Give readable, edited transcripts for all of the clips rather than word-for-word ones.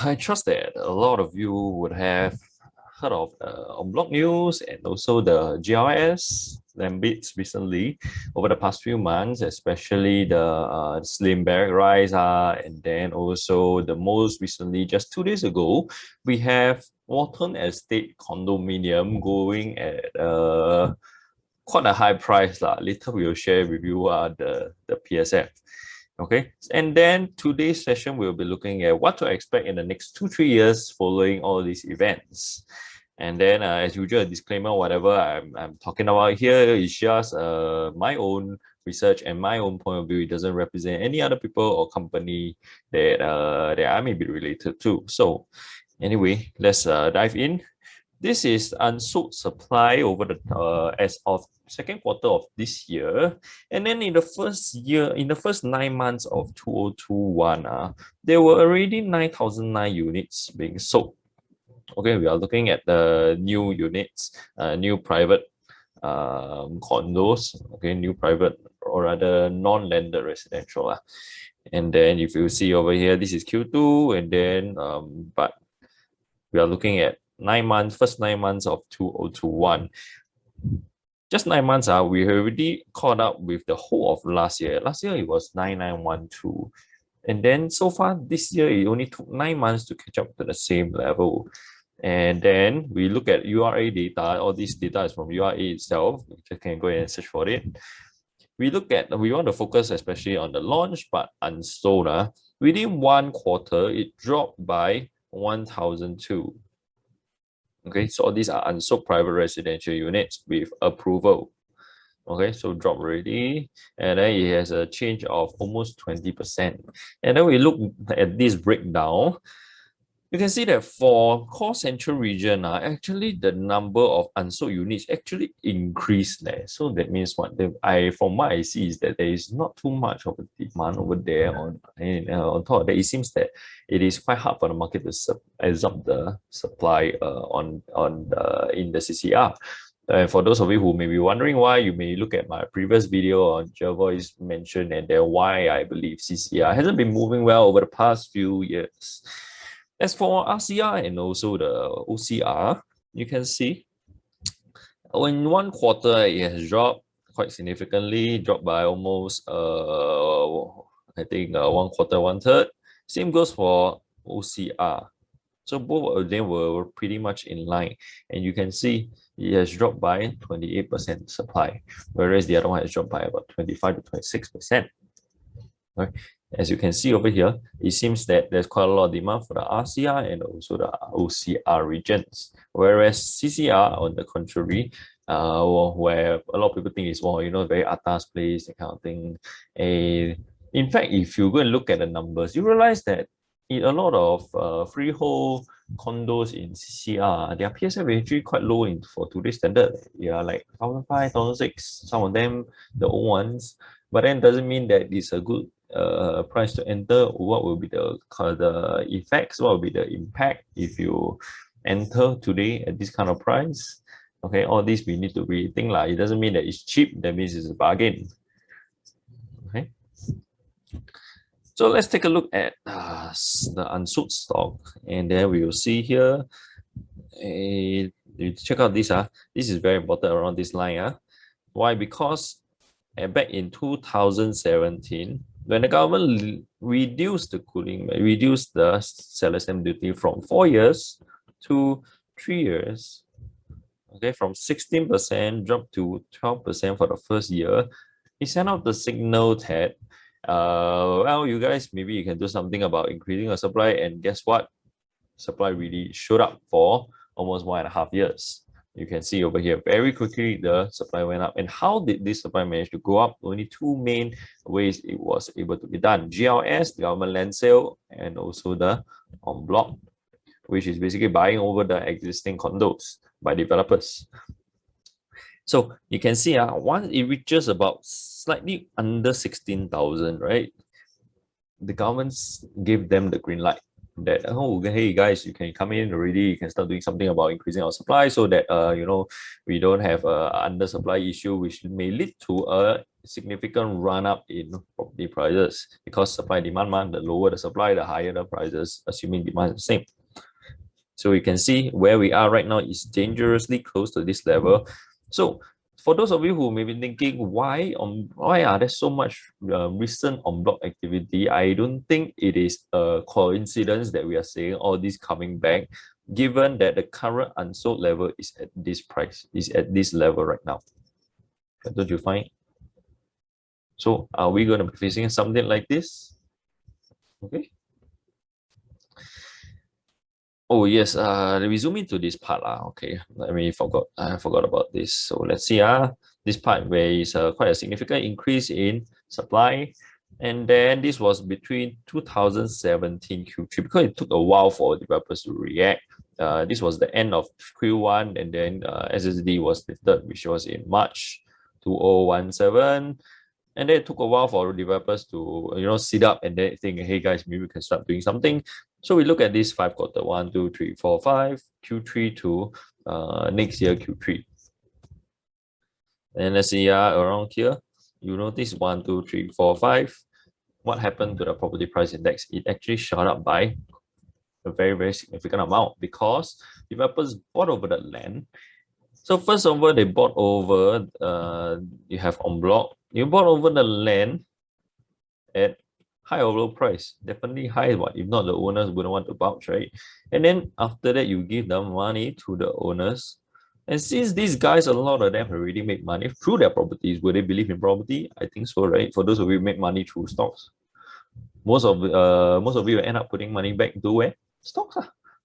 I trust that a lot of you would have heard of On-Bloc news and also the GLS Lambids recently over the past few months, especially the Slim Barrack rise, and then also the most recently, just 2 days ago, we have Walton Estate condominium going at quite a high price. Later we will share with you the PSF. Okay, and then today's session we'll be looking at what to expect in the next 2-3 years following all these events. And then, as usual, a disclaimer: whatever I'm talking about here is just my own research and my own point of view. It doesn't represent any other people or company that I may be related to. So, anyway, let's dive in. This is unsold supply over the as of second quarter of this year, and then in the first 9 months of 2021, there were already 9,009 units being sold. Okay, we are looking at the new units, new private condos. Okay, new private or rather non-landed residential. And then if you see over here, this is Q2, and then but we are looking at first 9 months of 2021. Just 9 months, we already caught up with the whole of last year. Last year, it was 9912. And then so far this year, it only took 9 months to catch up to the same level. And then we look at URA data. All this data is from URA itself. You can go ahead and search for it. We want to focus especially on the launch, but unsold. Within 1 quarter, it dropped by 1,002. Okay, so these are unsold private residential units with approval. Okay, so drop already, and then it has a change of almost 20%. And then we look at this breakdown. You can see that for core central region, actually the number of unsold units actually increased there. So that means from what I see is that there is not too much of a demand over there. On top of that, it seems that it is quite hard for the market to absorb the supply in the CCR. And for those of you who may be wondering why, you may look at my previous video on Jervois mentioned and then why I believe CCR hasn't been moving well over the past few years. As for RCR and also the OCR, you can see in 1 quarter, it has dropped quite significantly, dropped by almost, I think 1 quarter, 1/3. Same goes for OCR. So both of them were pretty much in line. And you can see it has dropped by 28% supply, whereas the other one has dropped by about 25 to 26%. Right? As you can see over here, it seems that there's quite a lot of demand for the RCR and also the OCR regions, whereas CCR, on the contrary, where a lot of people think it's very atas place, that kind of thing. In fact, if you go and look at the numbers, you realize that in a lot of freehold condos in CCR, their PSF is actually quite low for today's standard. Yeah, like 1,500, 1,600, some of them, the old ones. But then doesn't mean that it's a good price to enter. What will be the effects? What will be the impact if you enter today at this kind of price? Okay, all this we need to rethink. It doesn't mean that it's cheap, that means it's a bargain. Okay. So let's take a look at the unsold stock, and then we will see here. You check out this. This is very important around this line. Why? Because back in 2017, when the government reduced the seller's stamp duty from 4 years to 3 years, okay, from 16% dropped to 12% for the first year, it sent out the signal that, well, you guys, maybe you can do something about increasing your supply, and guess what? Supply really showed up for almost 1.5 years. You can see over here, very quickly, the supply went up. And how did this supply manage to go up? Only two main ways it was able to be done. GLS, the government land sale, and also the En-Bloc, which is basically buying over the existing condos by developers. So you can see, once it reaches about slightly under 16,000, right? The government gave them the green light. that, oh, hey guys, you can come in already, you can start doing something about increasing our supply so that we don't have a undersupply issue, which may lead to a significant run up in property prices, because supply demand, the lower the supply, the higher the prices, assuming demand is the same. So you can see where we are right now is dangerously close to this level. So for those of you who may be thinking, why are there so much recent en bloc activity? I don't think it is a coincidence that we are seeing all this coming back, given that the current unsold level is at this price, is at this level right now. Don't you find? So are we going to be facing something like this? Okay. Oh yes, we zoom into this part. Okay, I forgot about this. So let's see this part where is quite a significant increase in supply. And then this was between 2017 Q3, because it took a while for developers to react. This was the end of Q1, and then SSD was lifted, which was in March 2017. And then it took a while for developers to sit up and then think, hey guys, maybe we can start doing something. So we look at this 5 quarter, 1, 2, 3, 4, 5, Q3 to next year Q3. And let's see around here, you notice 1, 2, 3, 4, 5. What happened to the property price index? It actually shot up by a very, very significant amount, because developers bought over the land. So first of all, they bought over, you have en bloc, you bought over the land at high or low price, definitely high. What if not, the owners wouldn't want to vouch, right? And then after that, you give the money to the owners, and since these guys, a lot of them already make money through their properties, will they believe in property? I think so, right? For those of you who make money through stocks, most of you end up putting money back into where? Stocks.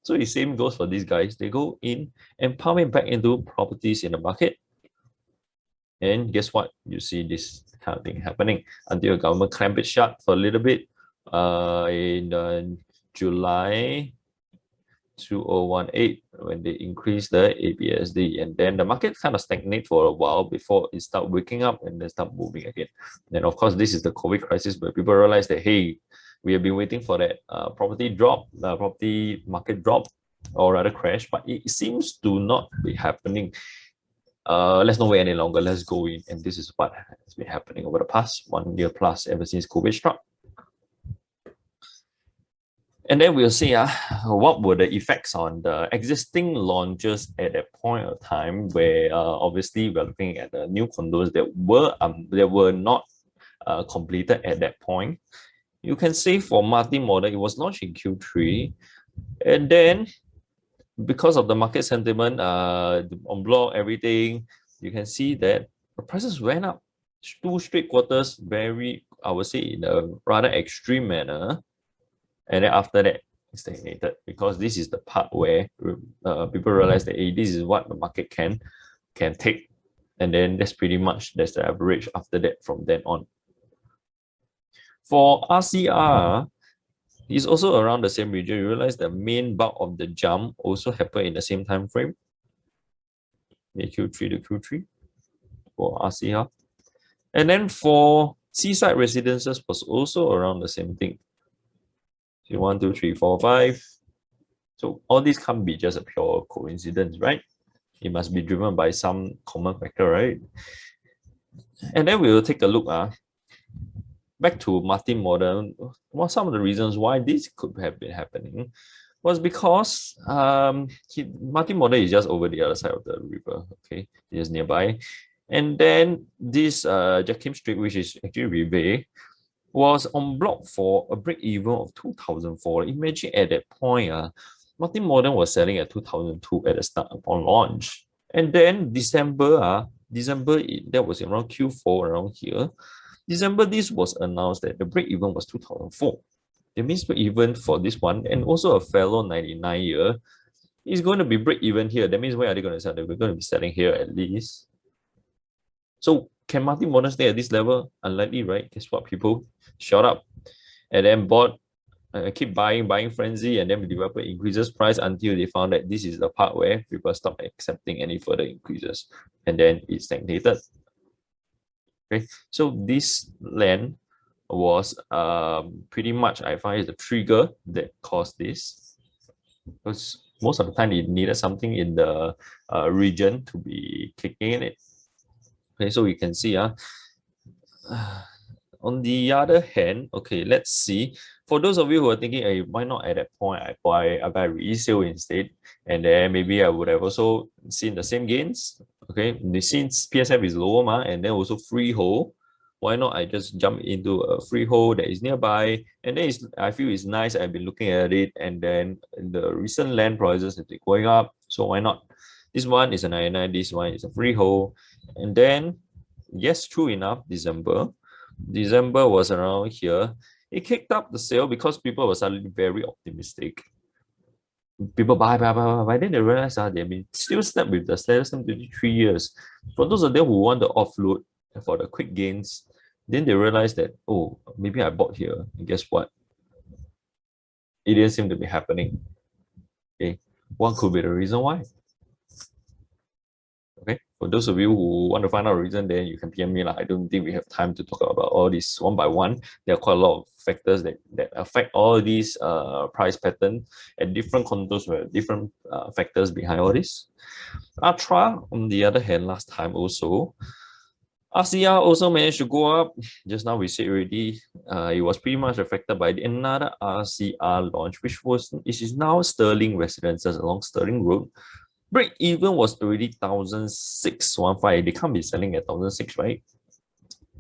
So the same goes for these guys. They go in and pump it back into properties in the market. And guess what? You see this kind of thing happening until the government clamped it shut for a little bit in July 2018, when they increased the ABSD, and then the market kind of stagnate for a while before it start waking up and then start moving again. And of course, this is the COVID crisis, where people realize that, hey, we have been waiting for that property market drop, or rather crash, but it seems to not be happening. Let's not wait any longer. Let's go in. And this is what has been happening over the past 1 year plus, ever since COVID struck. And then we'll see what were the effects on the existing launches at that point of time, where obviously we're looking at the new condos that were not completed at that point. You can say for multi-model, it was launched in Q3, and then because of the market sentiment, en bloc, everything, you can see that the prices went up 2 straight quarters, very, I would say, in a rather extreme manner. And then after that, it stagnated, because this is the part where people realize that, hey, this is what the market can take. And then that's the average after that from then on. For RCR, it's also around the same region. You realize the main bulk of the jump also happened in the same time frame, Q3 to Q3 for RCR. And then for seaside residences was also around the same thing. So 1, 2, 3, 4, 5. So all these can't be just a pure coincidence, right? It must be driven by some common factor, right? And then we will take a look back to multi-model. What some of the reasons why this could have been happening was because multi-model is just over the other side of the river, okay, just nearby. And then this Jack Kim Street, which is actually Rive, was en bloc for a break-even of 2004. Imagine at that point, multi-model was selling at 2002 at the start upon launch. And then December, that was around Q4, around here. December, this was announced that the break-even was 2004. That means break-even for this one, and also a fellow 99 year, is going to be break-even here. That means where are they going to sell? They're going to be selling here at least. So can multi-model stay at this level? Unlikely, right? Guess what? People shot up and then bought, keep buying frenzy, and then the developer increases price until they found that this is the part where people stop accepting any further increases, and then it stagnated. Okay, so this land was pretty much, I find, is the trigger that caused this. Because most of the time it needed something in the region to be kicking in it. Okay, so we can see on the other hand, okay, let's see. For those of you who are thinking, hey, why not at that point I buy resale instead, and then maybe I would have also seen the same gains. Okay, since PSF is lower and then also freehold, why not I just jump into a freehold that is nearby, and then I feel it's nice. I've been looking at it, and then the recent land prices have been going up, so why not? This one is a 99, this one is a freehold, and then yes, true enough, December was around here. It kicked up the sale because people were suddenly very optimistic. People buy. Then they realize they've been still stuck with the status 23 years. For those of them who want to offload for the quick gains, then they realize that, oh, maybe I bought here. And guess what? It didn't seem to be happening. Okay. What could be the reason why? Okay, for those of you who want to find out a reason, then you can PM me. I don't think we have time to talk about all this one by one. There are quite a lot of factors that affect all these price pattern at different condos with different factors behind all this. Atra, on the other hand, last time also, RCR also managed to go up. Just now we said already, it was pretty much affected by another RCR launch, which is now Sterling Residences along Sterling Road. Break even was already 1,615. They can't be selling at 1,600, right?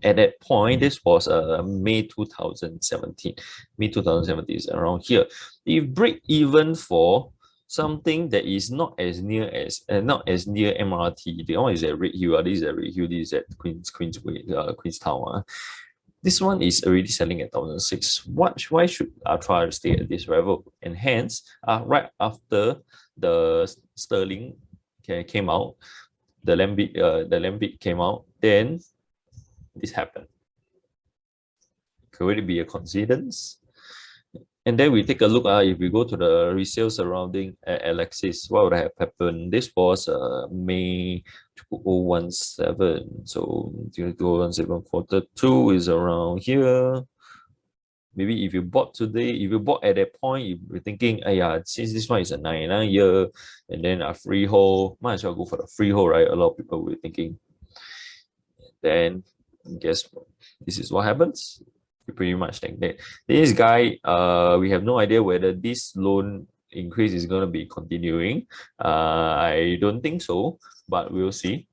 At that point, this was May 2017. May 2017 is around here. If break even for something that is not as near MRT, the one is at Redhill, this is at Redhill, this is at Queenstown. This one is already selling at 1,600. Why should I try to stay at this level? And hence, right after the Sterling came out, the land bid came out, then this happened. Could it be a coincidence? And then we take a look, if we go to the resale surrounding Alexis, what would have happened? This was May 2017. So 2017 quarter 2 is around here. Maybe if you bought today, if you bought at that point, if you're thinking, yeah, since this one is a 99 year and then a freehold, might as well go for the freehold, right? A lot of people were thinking. Then guess what? This is what happens. You pretty much think that this guy, we have no idea whether this loan increase is going to be continuing. I don't think so, but we'll see.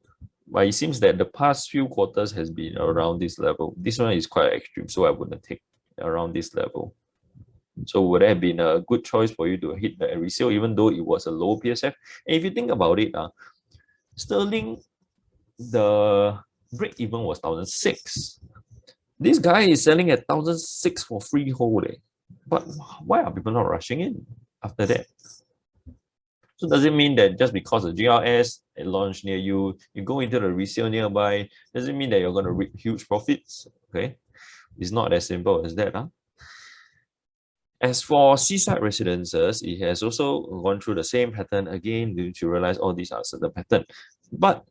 But it seems that the past few quarters has been around this level. This one is quite extreme, so I wouldn't take around this level. So would have been a good choice for you to hit the resale, even though it was a low PSF. And if you think about it, Sterling, the break even was 1,600. This guy is selling at 1,600 for freehold. But why are people not rushing in after that? So does it mean that just because the GLS it launched near you, you go into the resale nearby, does it mean that you're going to reap huge profits? Okay, it's not as simple as that. As for seaside residences, it has also gone through the same pattern again. You to realize all these are certain pattern, but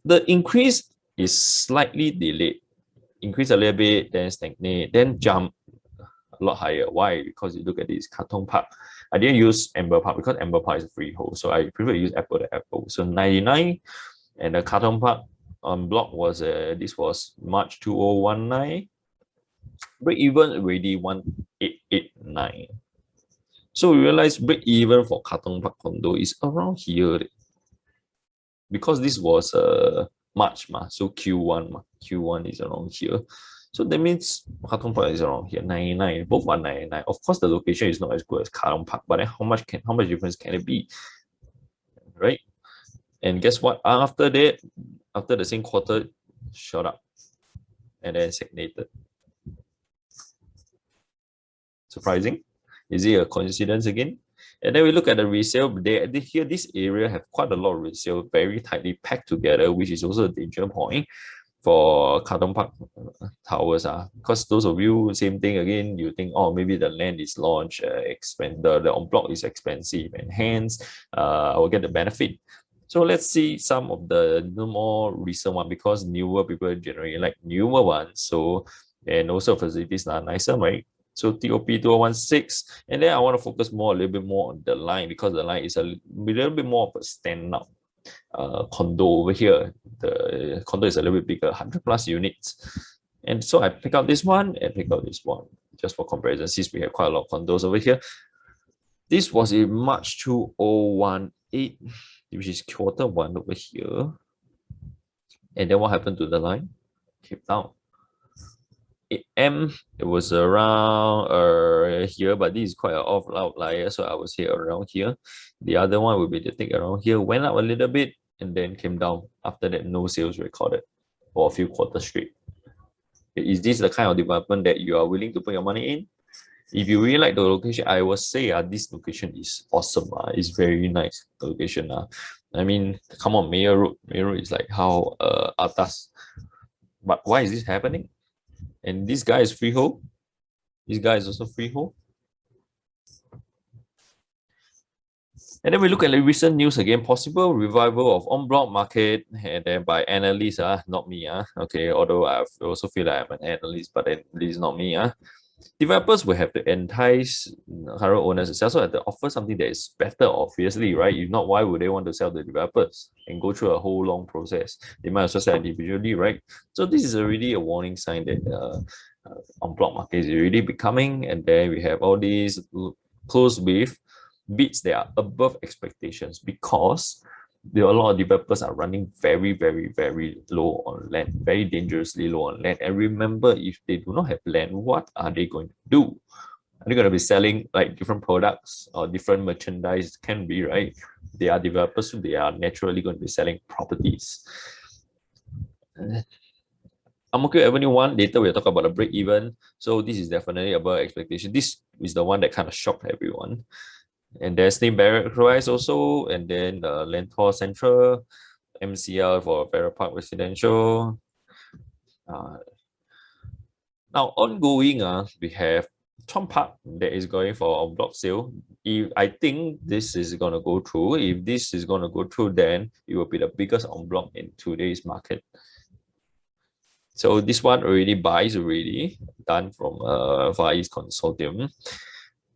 the increase is slightly delayed. Increase a little bit, then stagnate, then jump a lot higher. Why? Because you look at this Katong Park. I didn't use Amber Park because Amber Park is a freehold, so I prefer to use apple to apple. So 99, and the Katong Park on block was this was March 2019. Break even already 1,889. So we realize break even for Katong Park condo is around here. Because this was March, so Q1, Q1 is around here. So that means Katong Park is around here, 99, both are 99. Of course, the location is not as good as Katong Park, but then how much difference can it be, right? And guess what? After that, after the same quarter, shot up and then stagnated. Surprising? Is it a coincidence again? And then we look at the resale. Here, this area have quite a lot of resale, very tightly packed together, which is also a danger point for Katong Park towers. Because those of you, same thing again, you think, oh, maybe the land is launched, the en bloc is expensive, and hence I will get the benefit. So let's see some of the more recent one, because newer people generally like newer ones. So And also facilities are nicer, right? So TOP 2016, and then I want to focus more a little bit more on the line because the line is a little bit more of a standout. Condo over here, the condo is a little bit bigger, 100 plus units. And so I pick out this one and pick out this one just for comparison, since we have quite a lot of condos over here. This was in March 2018, which is quarter one over here. And then what happened to the line? Came down. It was around here, but this is quite an outlier, so I was here around here. The other one will be the thing around here, went up a little bit and then came down. After that, no sales recorded for a few quarters straight. Is this the kind of development that you are willing to put your money in? If you really like the location, I will say this location is awesome. It's very nice location. I mean, come on, Mayor Road. Mayor Road is like how atas. But why is this happening? And this guy is freehold. This guy is also freehold. And then we look at the recent news again, possible revival of en-bloc market, and then by analysts, not me. Okay, although I also feel like I'm an analyst, but then this is not me. Developers will have to entice current owners to sell, so have to offer something that is better, obviously, right? If not, why would they want to sell the developers and go through a whole long process? They might as well sell individually, right? So this is already a warning sign that en-bloc market is really becoming, and then we have all these close with bids that are above expectations because there are a lot of developers are running very, very, very low on land, very dangerously low on land. And remember, if they do not have land, what are they going to do? Are they going to be selling like different products or different merchandise? Can be, right? They are developers, so they are naturally going to be selling properties. Ang Mo Kio Avenue 1, later we'll talk about the break even. So this is definitely above expectation. This is the one that kind of shocked everyone. And there's Steam Barrack Rise also, and then Lentor Central, MCL for Farrer Park Residential. Now ongoing, we have Tom Park that is going for en-bloc sale. If I think this is gonna go through, if this is gonna go through, then it will be the biggest en-bloc in today's market. So this one already done from Far East Consortium.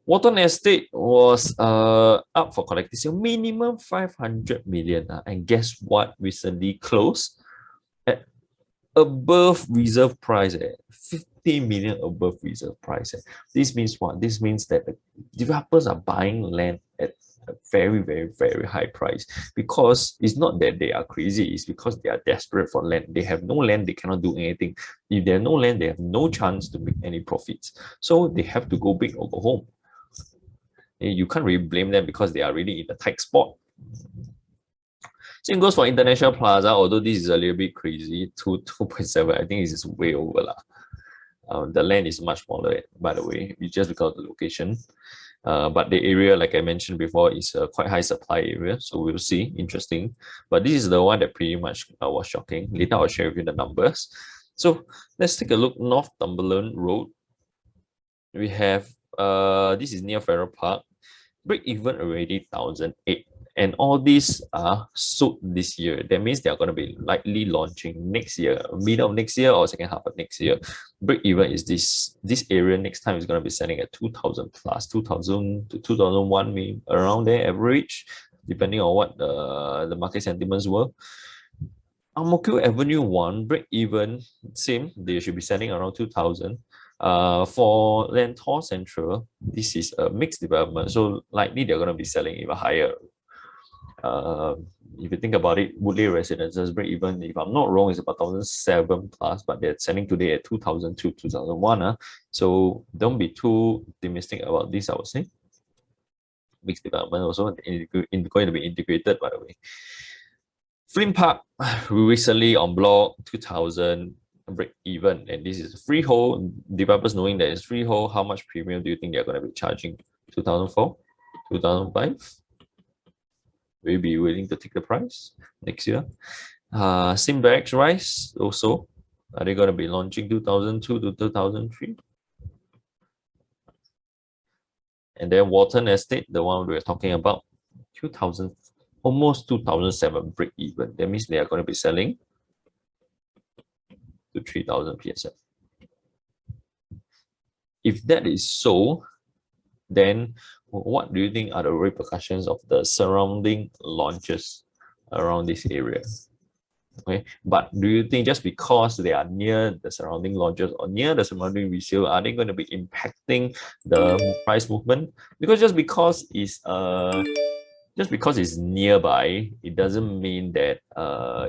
Waterton Estate was up for collective sale, minimum 500 million. And guess what? Recently closed at above reserve price, 50 million above reserve price. This means what? This means that the developers are buying land at a very, very, very high price because it's not that they are crazy, it's because they are desperate for land. They have no land, they cannot do anything. If they have no land, they have no chance to make any profits. So they have to go big or go home. You can't really blame them because they are really in a tight spot. Same goes for International Plaza, although this is a little bit crazy, 2.7, I think it's way over. The land is much smaller, by the way, it's just because of the location. But the area, like I mentioned before, is a quite high supply area, so we'll see, interesting. But this is the one that pretty much was shocking. Later I'll share with you the numbers. So let's take a look, Northumberland Road. We have, this is near Farrer Park. Break even already 1,008, and all these are sold this year. That means they are going to be likely launching next year, middle of next year or second half of next year. Break even is this area next time is going to be selling at 2,000 plus, 2,000 to 2,001, maybe around there average, depending on what the market sentiments were. Ang Mo Kio Avenue 1, break even, same, they should be selling around 2,000. For Lentor Central, this is a mixed development, so likely they're going to be selling even higher. If you think about it, Woodley Residences break even, if I'm not wrong, is about 1,007 plus, but they're selling today at 2,002, 2,001. So don't be too optimistic about this, I would say. Mixed development also going to be integrated, by the way. Flint Park, recently en-bloc, 2,000. Break even, and this is freehold. Developers knowing that it's freehold, how much premium do you think they're going to be charging? 2004, 2005? Will you be willing to take the price next year? Steam Barrack Rise also, are they going to be launching 2002 to 2003? And then Waterton Estate, the one we're talking about, 2000, almost 2007 break even. That means they are going to be selling to 3,000 PSF. If that is so, then what do you think are the repercussions of the surrounding launches around this area? Okay, but do you think just because they are near the surrounding launches or near the surrounding resale, are they going to be impacting the price movement? Because just because it's nearby, it doesn't mean that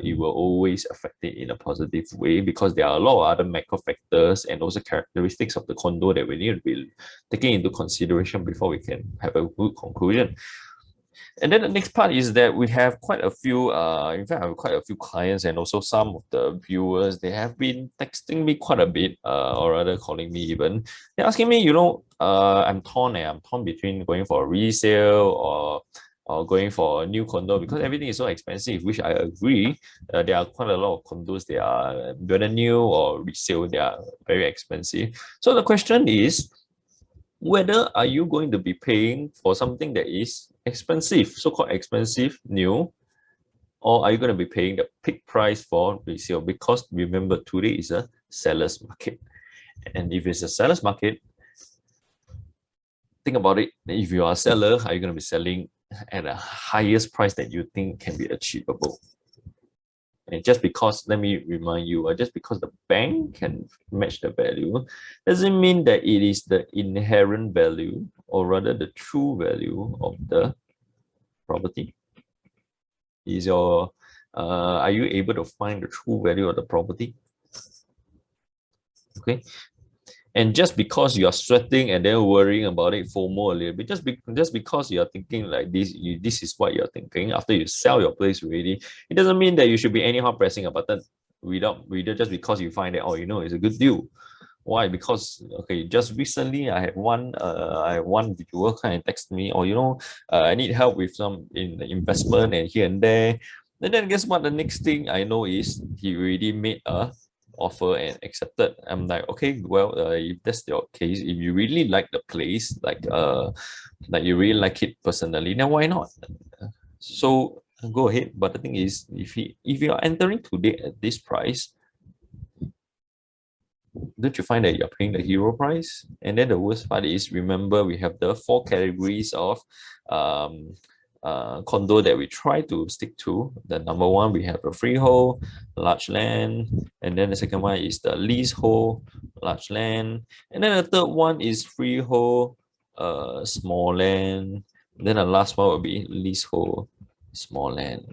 it will always affect it in a positive way, because there are a lot of other macro factors and also characteristics of the condo that we need to be taking into consideration before we can have a good conclusion. And then the next part is that we have quite a few, in fact, I have quite a few clients and also some of the viewers, they have been texting me quite a bit, or rather calling me even. They're asking me, I'm torn between going for a resale or going for a new condo, because everything is so expensive, which I agree. There are quite a lot of condos, they are whether new or resale, they are very expensive. So the question is, whether are you going to be paying for something that is expensive, so-called expensive, new, or are you going to be paying the peak price for resale? Because remember, today is a seller's market. And if it's a seller's market, think about it. If you are a seller, are you going to be selling at the highest price that you think can be achievable? And just because, let me remind you, just because the bank can match the value, doesn't mean that it is the inherent value, or rather the true value of the property. Are you able to find the true value of the property? Okay. And just because you are sweating and then worrying about it FOMO a little bit, just because you are thinking like this, this is what you're thinking after you sell your place already, it doesn't mean that you should be anyhow pressing a button without just because you find that, oh, it's a good deal. Why? Because, okay, just recently I had one viewer kind of text me, or I need help with some investment and here and there. And then guess what? The next thing I know is he already made a offer and accepted. I'm like, okay, well, if that's your case, if you really like the place, like you really like it personally, then why not? So go ahead. But the thing is, if you are entering today at this price, don't you find that you're paying the hero price? And then the worst part is, remember, we have the 4 categories of condo that we try to stick to. The number one, we have a freehold, large land, and then the second one is the leasehold, large land, and then the third one is freehold, small land. Then the last one will be leasehold, small land.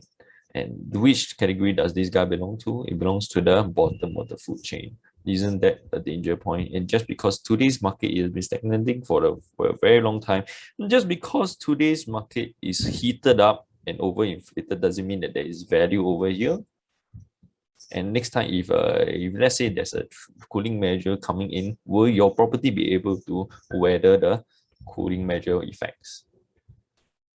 And which category does this guy belong to? It belongs to the bottom of the food chain. Isn't that a danger point? And just because today's market has been stagnating for a very long time, just because today's market is heated up and overinflated, doesn't mean that there is value over here. And next time, if let's say there's a cooling measure coming in, will your property be able to weather the cooling measure effects?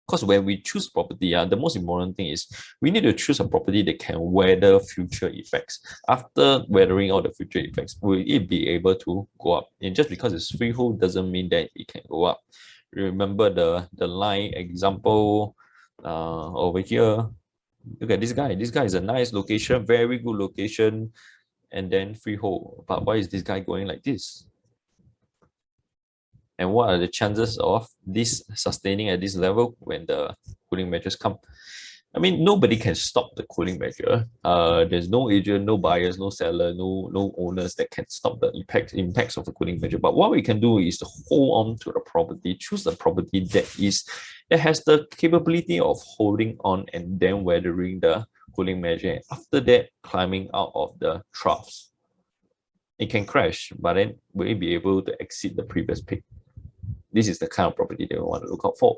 Because when we choose property, the most important thing is we need to choose a property that can weather future effects. After weathering all the future effects, will it be able to go up? And just because it's freehold doesn't mean that it can go up. Remember the line example over here. Look at this guy. This guy is a nice location, very good location, and then freehold. But why is this guy going like this? And what are the chances of this sustaining at this level when the cooling measures come? I mean, nobody can stop the cooling measure. There's no agent, no buyers, no seller, no owners that can stop the impacts of the cooling measure. But what we can do is to hold on to the property, choose the property that has the capability of holding on and then weathering the cooling measure. And after that, climbing out of the troughs. It can crash, but then will it be able to exceed the previous peak? This is the kind of property that we want to look out for.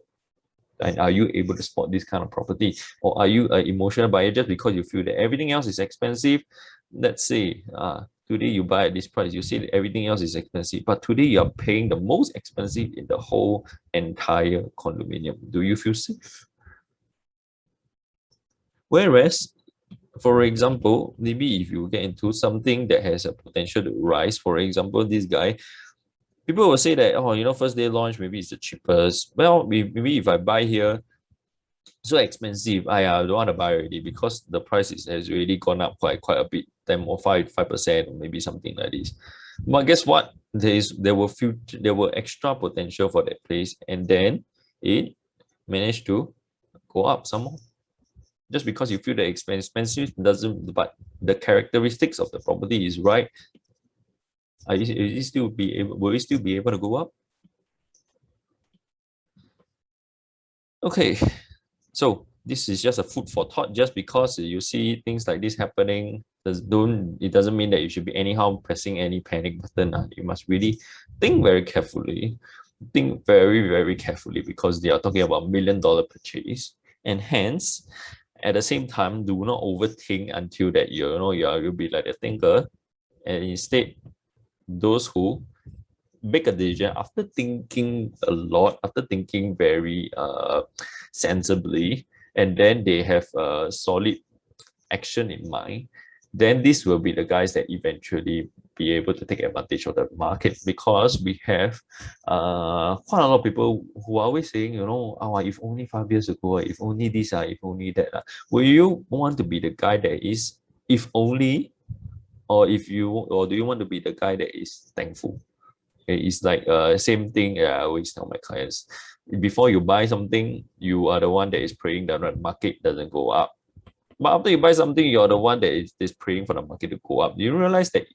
And are you able to spot this kind of property? Or are you an emotional buyer just because you feel that everything else is expensive? Let's say today you buy at this price, you see that everything else is expensive, but today you are paying the most expensive in the whole entire condominium. Do you feel safe? Whereas, for example, maybe if you get into something that has a potential to rise, for example, this guy, people will say that, oh, first day launch, maybe it's the cheapest. Well, maybe if I buy here, so expensive, I don't want to buy already because the price has already gone up quite a bit, 10 or 5%, or maybe something like this. But guess what? there were extra potential for that place, and then it managed to go up some more. Just because you feel that expensive doesn't, but the characteristics of the property is right. Will it still be able to go up? Okay, so this is just a food for thought. Just because you see things like this happening, it doesn't mean that you should be anyhow pressing any panic button. You must really think very carefully. Think very, very carefully, because they are talking about $1 million purchase. And hence, at the same time, do not overthink until that you'll be like a thinker. And instead, those who make a decision after thinking a lot, after thinking very sensibly, and then they have a solid action in mind, then this will be the guys that eventually be able to take advantage of the market, because we have quite a lot of people who are always saying, oh, if only 5 years ago, if only this, if only that. Will you want to be the guy that is if only, or do you want to be the guy that is thankful? It's like same thing. I always tell my clients, before you buy something, you are the one that is praying that the market doesn't go up. But after you buy something, you're the one that is praying for the market to go up. You realize that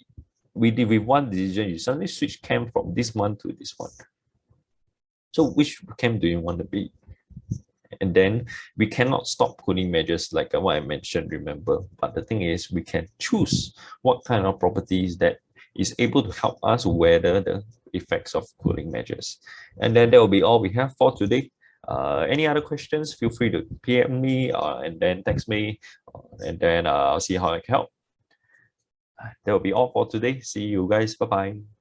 with one decision, you suddenly switch camp from this one to this one. So which camp do you want to be? And then we cannot stop cooling measures like what I mentioned, remember. But the thing is, we can choose what kind of properties that is able to help us weather the effects of cooling measures. And then that will be all we have for today. Any other questions, feel free to PM me and then text me, and then I'll see how I can help. That will be all for today. See you guys. Bye-bye.